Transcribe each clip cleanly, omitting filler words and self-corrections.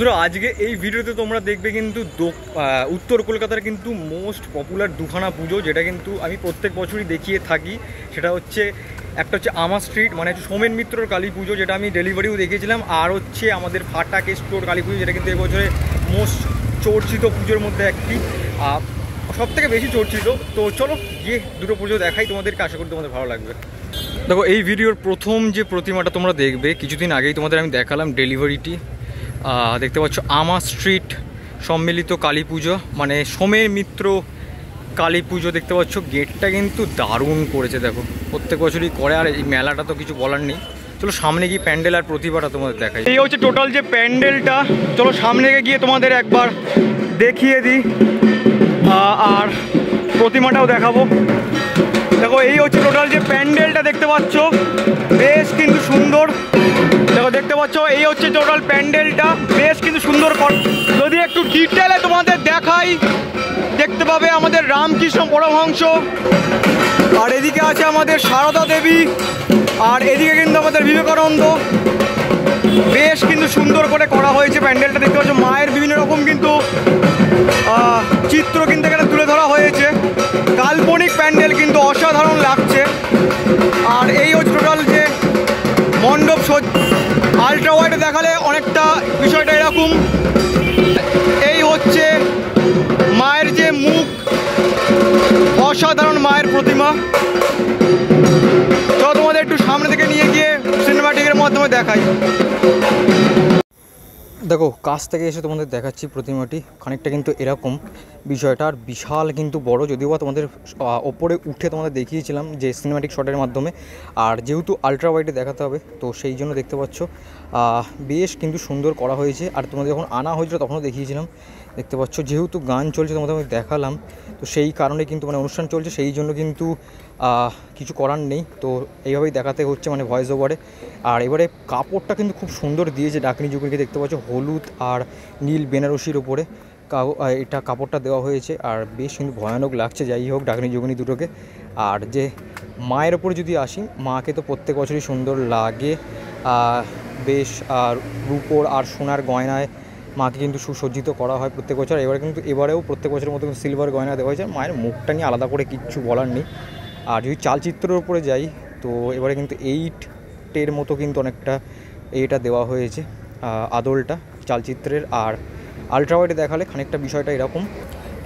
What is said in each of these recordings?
বন্ধুরা আজকে এই ভিডিওতে তোমরা দেখবে কিন্তু উত্তর কলকাতার কিন্তু মোস্ট পপুলার দুখানা পুজো, যেটা কিন্তু আমি প্রত্যেক বছরই দেখিয়ে থাকি। সেটা হচ্ছে একটা হচ্ছে আমার স্ট্রিট মানে হচ্ছে সোমেন মিত্রর কালী পুজো, যেটা আমি ডেলিভারিও দেখিয়েছিলাম, আর হচ্ছে আমাদের ফাটা কেস্টোর কালী পুজো, যেটা কিন্তু এবছরে মোস্ট চর্চিত পুজোর মধ্যে একটি, সব থেকে বেশি চর্চিত। তো চলো গিয়ে দুটো পুজো দেখাই তোমাদেরকে, আশা করি তোমাদের ভালো লাগবে। দেখো এই ভিডিওর প্রথম যে প্রতিমাটা তোমরা দেখবে, কিছুদিন আগেই তোমাদের আমি দেখালাম ডেলিভারিটি, দেখতে পাচ্ছ আমার স্ট্রিট সম্মিলিত কালী পুজো মানে সোমেন মিত্র কালী পুজো। দেখতে পাচ্ছ গেটটা কিন্তু দারুণ করেছে, দেখো প্রত্যেক বছরই করে, আর এই মেলাটা তো কিছু বলার নেই। চলো সামনে গিয়ে প্যান্ডেল আর প্রতিভাটা তোমাদের দেখাই। এই হচ্ছে টোটাল যে প্যান্ডেলটা, চলো সামনে গিয়ে তোমাদের একবার দেখিয়ে দিই আর প্রতিমাটাও দেখাবো। দেখো এই হচ্ছে টোটাল যে প্যান্ডেলটা দেখতে পাচ্ছ, বেশ কিন্তু সুন্দর। দেখো দেখতে পাচ্ছ এই হচ্ছে টোটাল প্যান্ডেলটা, বেশ কিন্তু সুন্দর। যদি একটু ডিটেলে তোমাদের দেখাই, দেখতে পাবে আমাদের রামকৃষ্ণ পরমহংস, আর এদিকে আছে আমাদের সারদা দেবী, আর এদিকে কিন্তু আমাদের বিবেকানন্দ। বেশ কিন্তু সুন্দর করে করা হয়েছে প্যান্ডেলটা, দেখতে পাচ্ছ মায়ের বিভিন্ন রকম কিন্তু চিত্র কিন্তু এখানে তুলে ধরা হয়েছে। কাল্পনিক প্যান্ডেল কিন্তু অসাধারণ লাগছে। আর এই হচ্ছে টোটাল যে মণ্ডপ আলট্রা ওয়াইডে দেখালে অনেকটা বিষয়টা এরকম। এই হচ্ছে মায়ের যে মুখ, অসাধারণ মায়ের প্রতিমা। তো তোমাদের একটু সামনে থেকে নিয়ে গিয়ে সিনেমাটিকের মাধ্যমে দেখাই। দেখো কাছ থেকে এসে তোমাদের দেখাচ্ছি প্রতিমাটি, খানিকটা কিন্তু এরকম বিষয়টা, আর বিশাল কিন্তু বড়। যদিও বা তোমাদের ওপরে উঠে তোমাদের দেখিয়েছিলাম যে সিনেমাটিক শটের মাধ্যমে, আর যেহেতু আলট্রা ওয়াইডে দেখাতে হবে তো সেই জন্য দেখতে পাচ্ছ বেশ কিন্তু সুন্দর করা হয়েছে। আর তোমাদের যখন আনা হয়েছিল তখনও দেখিয়েছিলাম, দেখতে পাচ্ছ যেহেতু গান চলছে তোমাদের আমি দেখালাম, তো সেই কারণে কিন্তু মানে অনুষ্ঠান চলছে সেই জন্য কিন্তু কিছু করার নেই, তো এইভাবেই দেখাতে হচ্ছে মানে ভয়েস ওভারে। আর এবারে কাপড়টা কিন্তু খুব সুন্দর দিয়েছে ডাকনি যুগলকে, দেখতে পাচ্ছ হলুদ আর নীল বেনারসির ওপরে এটা কাপড়টা দেওয়া হয়েছে, আর বেশ কিন্তু ভয়ানক লাগছে। যাই হোক ডাকনি যুগনি দুটোকে। আর যে মায়ের ওপরে যদি আসি, মাকে তো প্রত্যেক বছরই সুন্দর লাগে, বেশ রূপোর আর সোনার গয়নায় মাকে কিন্তু সুসজ্জিত করা হয় প্রত্যেক বছর। এবারেও প্রত্যেক বছরের মতো সিলভার গয়না দেওয়া হয়েছে। মায়ের মুখটা নিয়ে আলাদা করে কিচ্ছু বলার নেই। আর যদি চালচিত্রের উপরে যাই, তো এবারে কিন্তু 8-এর মতো কিন্তু অনেকটা এইটা দেওয়া হয়েছে আদলটা চালচিত্রের। আর আলট্রা ওয়াইডে দেখালে খানিকটা বিষয়টা এরকম।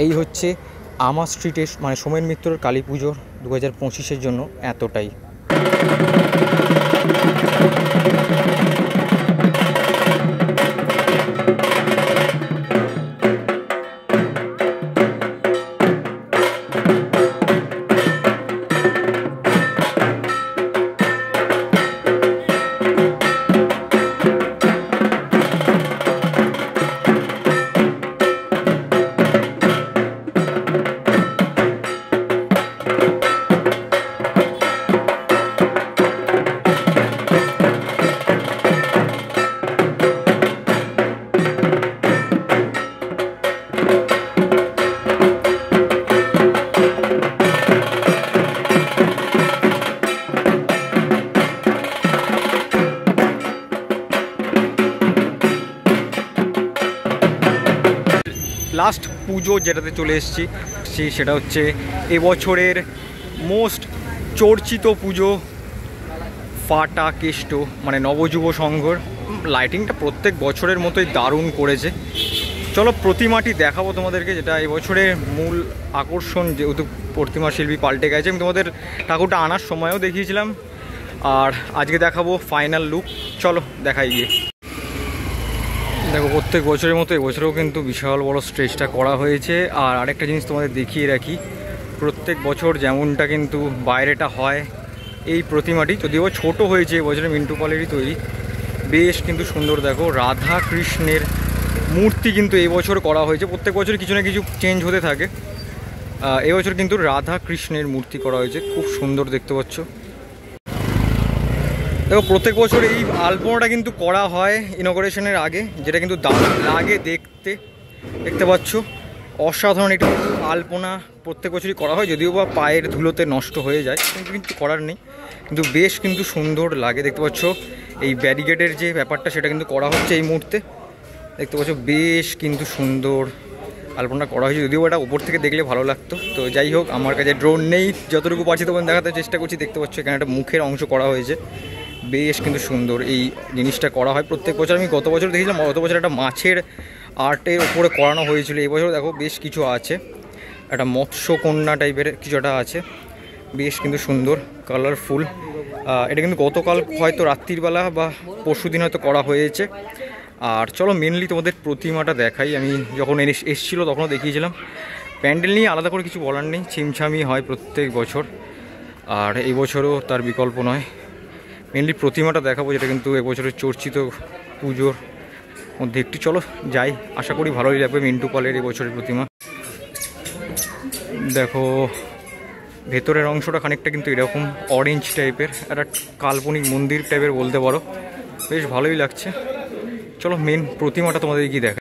এই হচ্ছে আমার স্ট্রিটের মানে সোমেন মিত্রর কালী পুজোর 2025-এর জন্য এতটাই। লাস্ট পুজো যেটাতে চলে এসেছি সেটা হচ্ছে এবছরের মোস্ট চর্চিত পুজো ফাটা কেষ্ট মানে নবযুব সংঘর। লাইটিংটা প্রত্যেক বছরের মতোই দারুণ করেছে। চলো প্রতিমাটি দেখাবো তোমাদেরকে, যেটা এবছরের মূল আকর্ষণ, যেহেতু প্রতিমা শিল্পী পাল্টে গেছে। আমি তোমাদের ঠাকুরটা আনার সময়ও দেখিয়েছিলাম, আর আজকে দেখাবো ফাইনাল লুক। চলো দেখাই গিয়ে। দেখো প্রত্যেক বছরের মতো এবছরেও কিন্তু বিশাল বড় স্টেজটা করা হয়েছে। আর আরেকটা জিনিস তোমাদের দেখিয়ে রাখি, প্রত্যেক বছর যেমনটা কিন্তু বাইরেটা হয়, এই প্রতিমাটি যদিও ছোট হয়েছে এবছরে মিন্টু পালেরই তৈরি, বেশ কিন্তু সুন্দর। দেখো রাধা কৃষ্ণের মূর্তি কিন্তু এবছর করা হয়েছে। প্রত্যেক বছর কিছু না কিছু চেঞ্জ হতে থাকে, এবছর কিন্তু রাধা কৃষ্ণের মূর্তি করা হয়েছে, খুব সুন্দর দেখতে পাচ্ছ। দেখো প্রত্যেক বছর এই আলপনাটা কিন্তু করা হয় ইনগরেশনের আগে, যেটা কিন্তু দারুণ লাগে দেখতে। দেখতে পাচ্ছ অসাধারণ একটু আলপনা প্রত্যেক বছরই করা হয়, যদিও বা পায়ের ধুলোতে নষ্ট হয়ে যায়, কিন্তু কিছু করার নেই, কিন্তু বেশ কিন্তু সুন্দর লাগে। দেখতে পাচ্ছ এই ব্যারিকেডের যে ব্যাপারটা সেটা কিন্তু করা হচ্ছে এই মুহূর্তে। দেখতে পাচ্ছ বেশ কিন্তু সুন্দর আলপনা করা হয়েছে, যদিও এটা উপর থেকে দেখলে ভালো লাগতো। তো যাই হোক, আমার কাছে ড্রোন নেই, যতটুকু পাচ্ছি তখন দেখাতে চেষ্টা করছি। দেখতে পাচ্ছ এখানে একটা মুখের অংশ করা হয়েছে, বেশ কিন্তু সুন্দর এই জিনিসটা করা হয় প্রত্যেক বছর। আমি গত বছর দেখেছিলাম, গত বছর একটা মাছের আর্টের উপরে করানো হয়েছিল। এই বছর দেখো বেশ কিছু আছে, একটা মৎস্যকন্যা টাইপের কিছু একটা আছে, বেশ কিন্তু সুন্দর কালারফুল। এটা কিন্তু গতকাল হয়তো রাত্রিবেলা বা পরশু দিন হয়তো করা হয়েছে। আর চলো মেনলি তোমাদের প্রতিমাটা দেখাই। আমি যখন এসেছিলো তখনও দেখিয়েছিলাম। প্যান্ডেল নিয়ে আলাদা করে কিছু বলার নেই, ছিমছামি হয় প্রত্যেক বছর, আর এই বছরও তার বিকল্প নয়। মেনলি প্রতিমাটা দেখাবো, যেটা কিন্তু এবছরের চর্চিত পুজোর মধ্যে একটু। চলো যাই, আশা করি ভালোই লাগবে। মিন্টু পালের এবছরের প্রতিমা দেখো, ভেতরের অংশটা খানিকটা কিন্তু এরকম অরেঞ্জ টাইপের, একটা কাল্পনিক মন্দির টাইপের বলতে পারো, বেশ ভালোই লাগছে। চলো মেন প্রতিমাটা তোমাদের কি দেখা,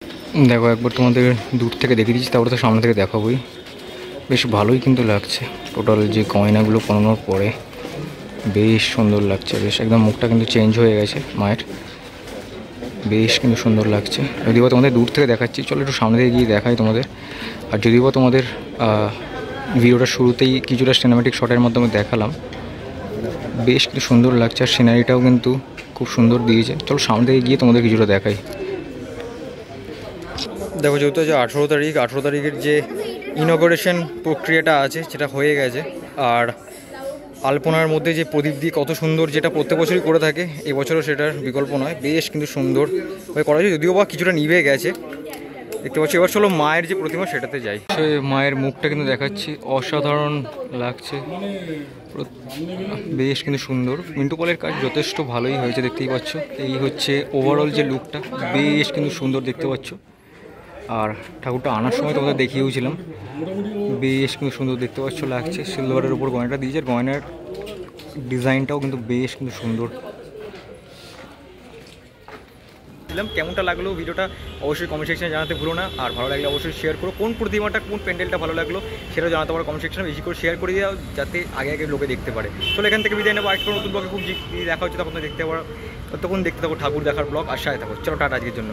দেখো একবার তোমাদের দূর থেকে দেখে দিচ্ছি, তারপরে তো সামনে থেকে দেখাবোই। বেশ ভালোই কিন্তু লাগছে, টোটাল যে গয়নাগুলো পরানোর পরে বেশ সুন্দর লাগছে। বেশ একদম মুখটা কিন্তু চেঞ্জ হয়ে গেছে মায়ের, বেশ কিন্তু সুন্দর লাগছে। যদিও বা তোমাদের দূর থেকে দেখাচ্ছি, চলো একটু সামনে থেকে গিয়ে দেখাই তোমাদের। আর যদিও বা তোমাদের ভিডিওটা শুরুতেই কিছুটা সিনেম্যাটিক শটের মাধ্যমে দেখালাম, বেশ কিন্তু সুন্দর লাগছে। আর সিনারিটাও কিন্তু খুব সুন্দর দিয়েছে। চলো সামনে থেকে গিয়ে তোমাদের কিছুটা দেখাই। দেখো যেহেতু যে 18 তারিখের যে ইনগরেশন প্রক্রিয়াটা আছে সেটা হয়ে গেছে। আর আলপনার মধ্যে যে প্রদীপ দিয়ে কত সুন্দর, যেটা প্রত্যেক বছরই করে থাকে, এবছরও সেটার বিকল্প নয়, বেশ কিন্তু সুন্দর হয়ে করা হয়েছে। যদিও বা কিছুটা নিভে গেছে দেখতে পাচ্ছি। এবার চলো মায়ের যে প্রতিমা সেটাতে যাই। মায়ের মুখটা কিন্তু দেখাচ্ছি, অসাধারণ লাগছে, বেশ কিন্তু সুন্দর। মিন্টু পলের কাজ যথেষ্ট ভালোই হয়েছে, দেখতেই পাচ্ছ। এই হচ্ছে ওভারঅল যে লুকটা, বেশ কিন্তু সুন্দর দেখতে পাচ্ছ। আর ঠাকুরটা আনার সময় তোমাদের দেখিয়েওছিলাম, বেশ কিন্তু সুন্দর দেখতে পাচ্ছ লাগছে। সিলভারের উপর গয়নাটা দিয়েছে, আর গয়নার ডিজাইনটাও কিন্তু বেশ কিন্তু সুন্দর। কেমনটা লাগলো ভিডিওটা অবশ্যই কমেন্ট সেকশনে জানাতে ভুলো না। আর ভালো লাগলে অবশ্যই শেয়ার করো, কোন প্রতিমাটা কোন প্যান্ডেলটা ভালো লাগলো সেটাও জানাতে পারো কমেন্ট সেকশনে। বেশি করে শেয়ার করে দাও যাতে আগে আগে লোকে দেখতে পারে। তো এখান থেকে বিদায় নেবো, আজকে নতুন ব্লগে খুব দেখা হচ্ছে, তখন দেখতে পারো। ততক্ষণ দেখতে থাকো ঠাকুর দেখার ব্লগ, আর সাথে থাকো। চলো টাটা আজকের জন্য।